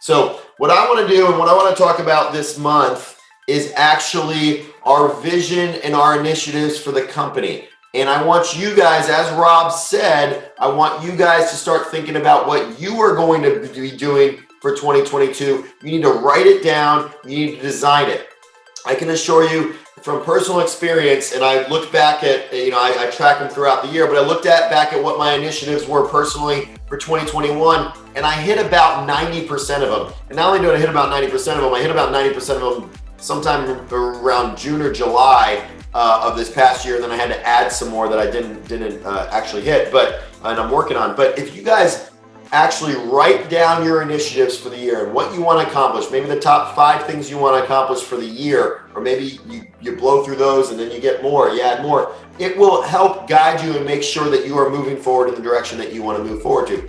So what I want to do and what I want to talk about this month is actually our vision and our initiatives for the company. And I want you guys, as Rob said, I want you guys to start thinking about what you are going to be doing for 2022. You need to write it down. You need to design it. I can assure you from personal experience, and I looked back at, I track them throughout the year, but I looked back at what my initiatives were personally for 2021, and I hit about 90% of them. And not only do I hit about 90% of them, I hit about 90% of them sometime around June or July of this past year. And then I had to add some more that I didn't actually hit, and I'm working on. But if you guys actually write down your initiatives for the year and what you want to accomplish, maybe the top 5 things you want to accomplish for the year, or maybe you blow through those and then you get more, you add more. It will help guide you and make sure that you are moving forward in the direction that you want to move forward to.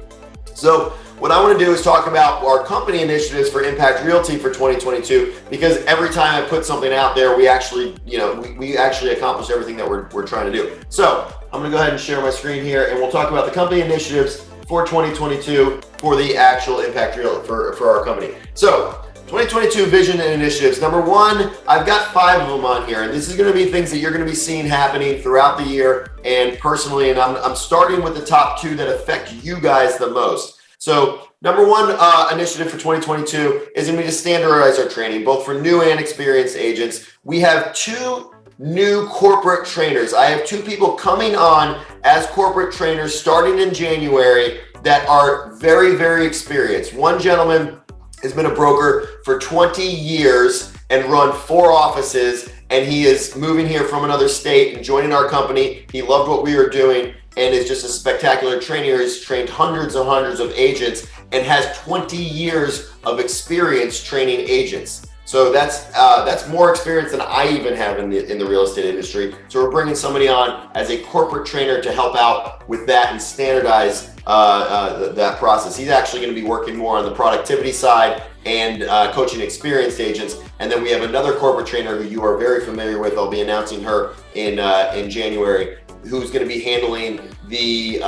So what I want to do is talk about our company initiatives for Impact Realty for 2022, because every time I put something out there, we actually accomplish everything that we're trying to do. So I'm going to go ahead and share my screen here, and we'll talk about the company initiatives for 2022 for the actual Impact Realty for our company. So 2022 vision and initiatives. Number 1, I've got 5 of them on here, and this is going to be things that you're going to be seeing happening throughout the year and personally, and I'm starting with the top 2 that affect you guys the most. So number 1 initiative for 2022 is going to be to standardize our training, both for new and experienced agents. We have 2 new corporate trainers. I have 2 people coming on as corporate trainers starting in January that are very, very experienced. One gentleman has been a broker for 20 years and run 4 offices, and he is moving here from another state and joining our company. He loved what we were doing and is just a spectacular trainer. He's trained hundreds and hundreds of agents and has 20 years of experience training agents. So that's more experience than I even have in the real estate industry. So we're bringing somebody on as a corporate trainer to help out with that and standardize that process. He's actually going to be working more on the productivity side and coaching experienced agents. And then we have another corporate trainer who you are very familiar with. I'll be announcing her in January, who's going to be handling the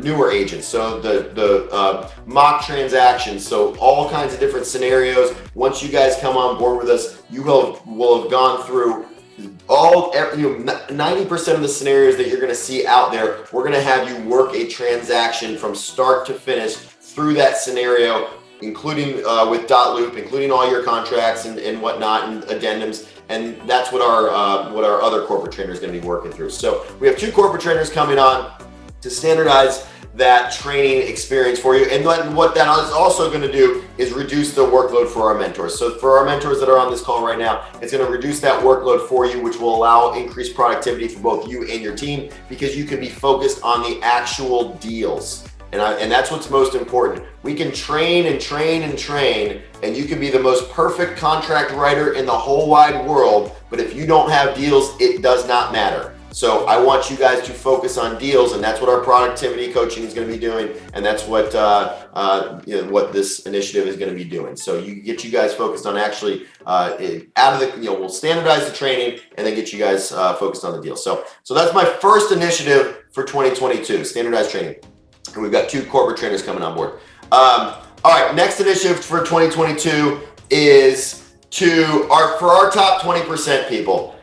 newer agents, so the mock transactions, so all kinds of different scenarios. Once you guys come on board with us, you will have gone through 90% of the scenarios that you're going to see out there. We're going to have you work a transaction from start to finish through that scenario, including with dot loop, including all your contracts and whatnot and addendums. And that's what our other corporate trainer is going to be working through. So we have 2 corporate trainers coming on to standardize that training experience for you. And what that is also going to do is reduce the workload for our mentors. So for our mentors that are on this call right now, it's going to reduce that workload for you, which will allow increased productivity for both you and your team, because you can be focused on the actual deals. And that's what's most important. We can train and train and train, and you can be the most perfect contract writer in the whole wide world, but if you don't have deals, it does not matter. So I want you guys to focus on deals, and that's what our productivity coaching is going to be doing, and that's what what this initiative is going to be doing. So you get you guys focused on actually we'll standardize the training and then get you guys focused on the deal. So that's my first initiative for 2022, standardized training. And we've got 2 corporate trainers coming on board. All right, next initiative for 2022 is for our top 20% people.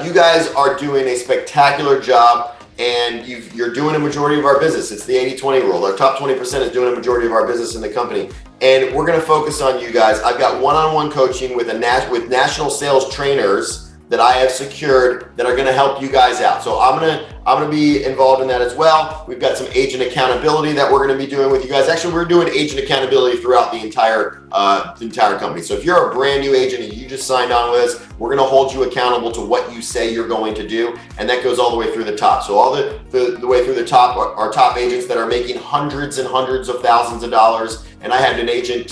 You guys are doing a spectacular job, and you're doing a majority of our business. It's the 80-20 rule. Our top 20% is doing a majority of our business in the company. And we're going to focus on you guys. I've got one-on-one coaching with national sales trainers that I have secured that are going to help you guys out. So I'm going to be involved in that as well. We've got some agent accountability that we're going to be doing with you guys. Actually, we're doing agent accountability throughout the entire company. So if you're a brand new agent and you just signed on with us, we're going to hold you accountable to what you say you're going to do, and that goes all the way through the top. So all the way through the top are top agents that are making hundreds and hundreds of thousands of dollars. And I had an agent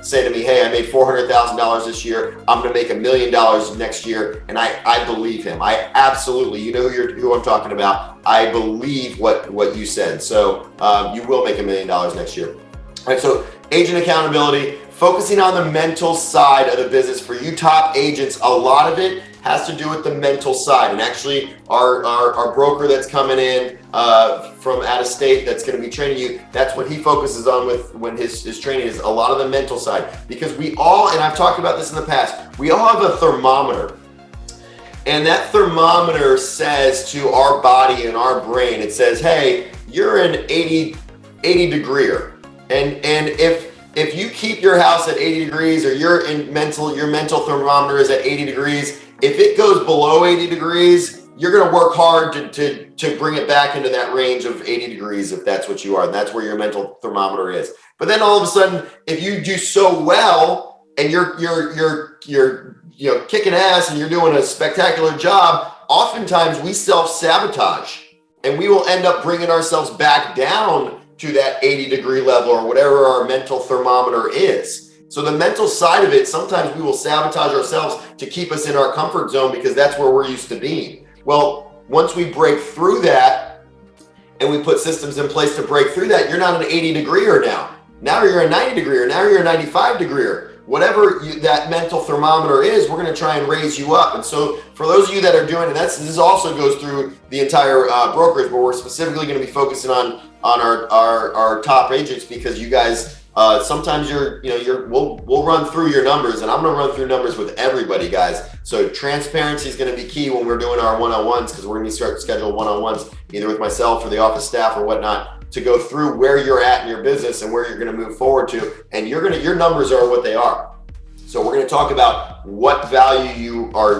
say to me, "Hey, I made $400,000 this year. I'm going to make $1 million next year." And I believe him. I absolutely, you know who I'm talking about. I believe what you said. So you will make $1 million next year. All right. So agent accountability, focusing on the mental side of the business for you top agents. A lot of it has to do with the mental side. And actually our broker that's coming in from out of state that's going to be training you, that's what he focuses on when his training is a lot of the mental side. Because we all, and I've talked about this in the past, we all have a thermometer. And that thermometer says to our body and our brain, it says, hey, you're an 80 degreer. And if you keep your house at 80 degrees or your mental thermometer is at 80 degrees, if it goes below 80 degrees, you're going to work hard to bring it back into that range of 80 degrees if that's what you are. And that's where your mental thermometer is. But then all of a sudden, if you do so well and you're kicking ass and you're doing a spectacular job, oftentimes we self-sabotage and we will end up bringing ourselves back down to that 80 degree level or whatever our mental thermometer is. So the mental side of it, sometimes we will sabotage ourselves to keep us in our comfort zone because that's where we're used to being. Well, once we break through that and we put systems in place to break through that, you're not an 80 degreer now. Now you're a 90 degreer, now you're a 95 degreer. Whatever that mental thermometer is, we're going to try and raise you up. And so for those of you that are doing it, this also goes through the entire brokerage, but we're specifically going to be focusing on our top agents because you guys, sometimes we'll run through your numbers, and I'm going to run through numbers with everybody, guys. So transparency is going to be key when we're doing our one-on-ones, because we're going to start to schedule one-on-ones either with myself or the office staff or whatnot, to go through where you're at in your business and where you're going to move forward to. And your numbers are what they are. So we're going to talk about what value you are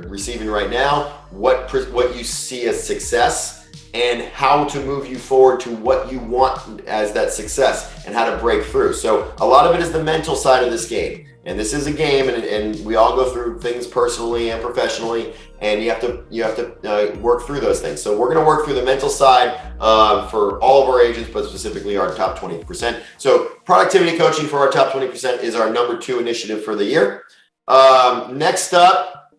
receiving right now, what you see as success, and how to move you forward to what you want as that success and how to break through. So a lot of it is the mental side of this game. And this is a game, and we all go through things personally and professionally, and you have to work through those things. So we're going to work through the mental side for all of our agents, but specifically our top 20%. So productivity coaching for our top 20% is our number 2 initiative for the year. Next up,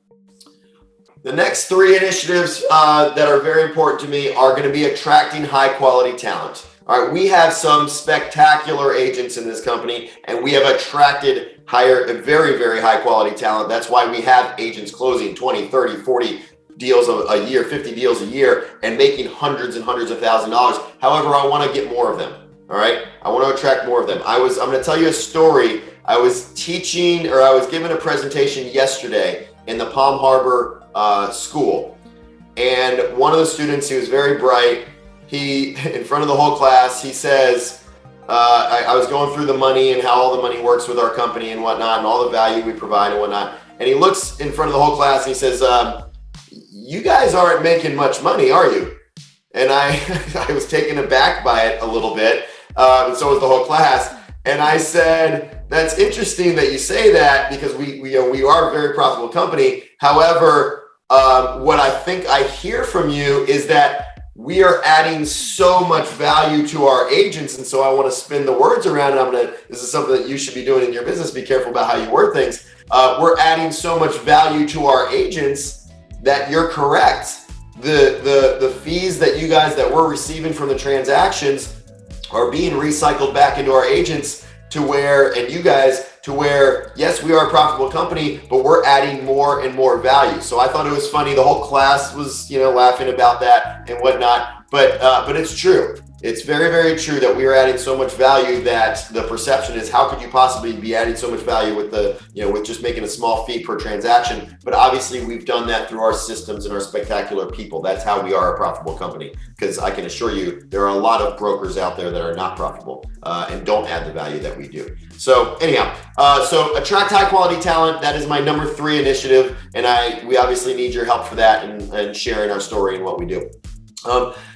the next 3 initiatives that are very important to me are going to be attracting high quality talent. All right, we have some spectacular agents in this company, and we have attracted very, very high quality talent. That's why we have agents closing 20, 30, 40 deals a year, 50 deals a year, and making hundreds and hundreds of $1,000s. However, I want to get more of them. All right, I want to attract more of them. I'm going to tell you a story. I was given a presentation yesterday in the Palm Harbor school, and one of the students, he was very bright. He, in front of the whole class, he says, I was going through the money and how all the money works with our company and whatnot and all the value we provide and whatnot. And he looks in front of the whole class and he says, you guys aren't making much money, are you? And I was taken aback by it a little bit. And so was the whole class. And I said, that's interesting that you say that because we are a very profitable company. However, what I think I hear from you is that we are adding so much value to our agents. And so I want to spin the words around, and this is something that you should be doing in your business. Be careful about how you word things. We're adding so much value to our agents that you're correct. The fees that you guys that we're receiving from the transactions are being recycled back into our agents to where yes, we are a profitable company, but we're adding more and more value. So I thought it was funny. The whole class was, laughing about that and whatnot, but it's true. It's very, very true that we are adding so much value that the perception is, how could you possibly be adding so much value with with just making a small fee per transaction? But obviously we've done that through our systems and our spectacular people. That's how we are a profitable company, because I can assure you there are a lot of brokers out there that are not profitable and don't add the value that we do. So anyhow, so attract high quality talent. That is my number 3 initiative. And we obviously need your help for that and sharing our story and what we do.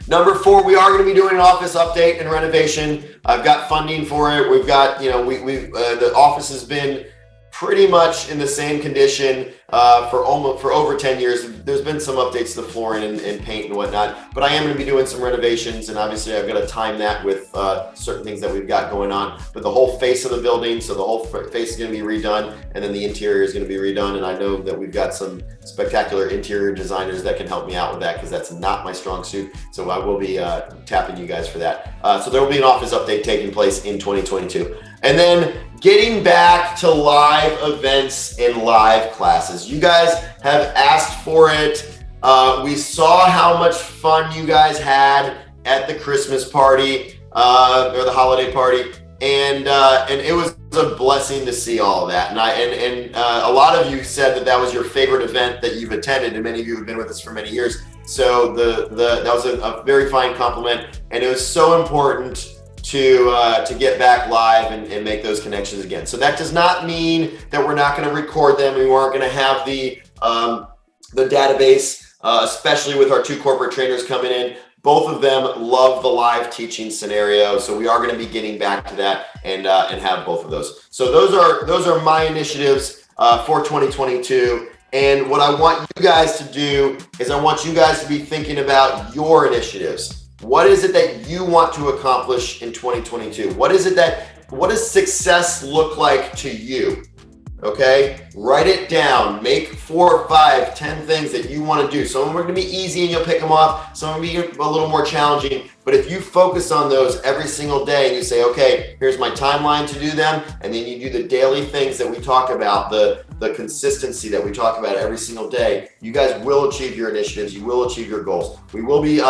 Number 4, we are going to be doing an office update and renovation. I've got funding for it. We've got, the office has been pretty much in the same condition for over 10 years. There's been some updates to the flooring and paint and whatnot, but I am going to be doing some renovations, and obviously I've got to time that with certain things that we've got going on. But the whole face of the building, so the whole face is going to be redone, and then the interior is going to be redone. And I know that we've got some spectacular interior designers that can help me out with that, because that's not my strong suit. So I will be tapping you guys for that. So there will be an office update taking place in 2022. And then getting back to live events and live classes. You guys have asked for it. We saw how much fun you guys had at the Christmas party or the holiday party, and it was a blessing to see all of that. And a lot of you said that was your favorite event that you've attended, and many of you have been with us for many years. So that was a very fine compliment, and it was so important to get back live and make those connections again. So that does not mean that we're not going to record them. We aren't going to have the database, especially with our 2 corporate trainers coming in. Both of them love the live teaching scenario, so we are going to be getting back to that and have both of those. So those are my initiatives for 2022. And what I want you guys to do is I want you guys to be thinking about your initiatives. What is it that you want to accomplish in 2022? What does success look like to you? Okay, write it down. Make 4, 5, 10 things that you want to do. Some of them are going to be easy and you'll pick them off. Some will be a little more challenging. But if you focus on those every single day and you say, okay, here's my timeline to do them, and then you do the daily things that we talk about, the consistency that we talk about every single day, you guys will achieve your initiatives. You will achieve your goals. We will be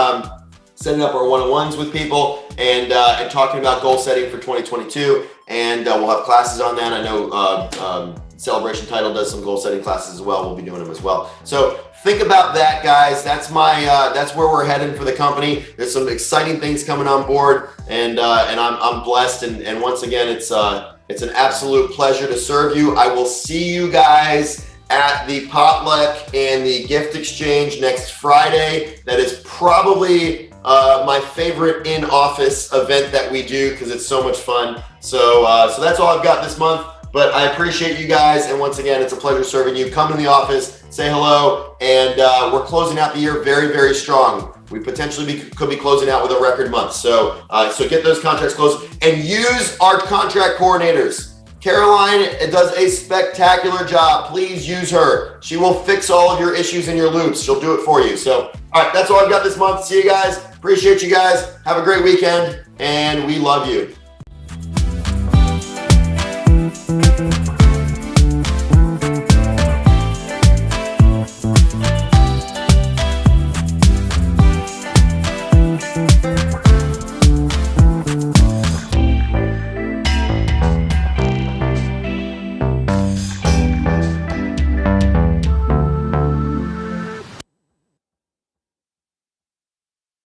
setting up our one-on-ones with people and talking about goal setting for 2022. And we'll have classes on that. I know Celebration Title does some goal setting classes as well. We'll be doing them as well. So think about that, guys. That's where we're heading for the company. There's some exciting things coming on board, and I'm blessed. And once again, it's an absolute pleasure to serve you. I will see you guys at the potluck and the gift exchange next Friday. That is probably my favorite in-office event that we do because it's so much fun. So that's all I've got this month, but I appreciate you guys. And once again, it's a pleasure serving you. Come to the office, say hello, and we're closing out the year very, very strong. We potentially could be closing out with a record month. So get those contracts closed and use our contract coordinators. Caroline does a spectacular job. Please use her. She will fix all of your issues and your loops. She'll do it for you. So, all right, that's all I've got this month. See you guys. Appreciate you guys. Have a great weekend, and we love you.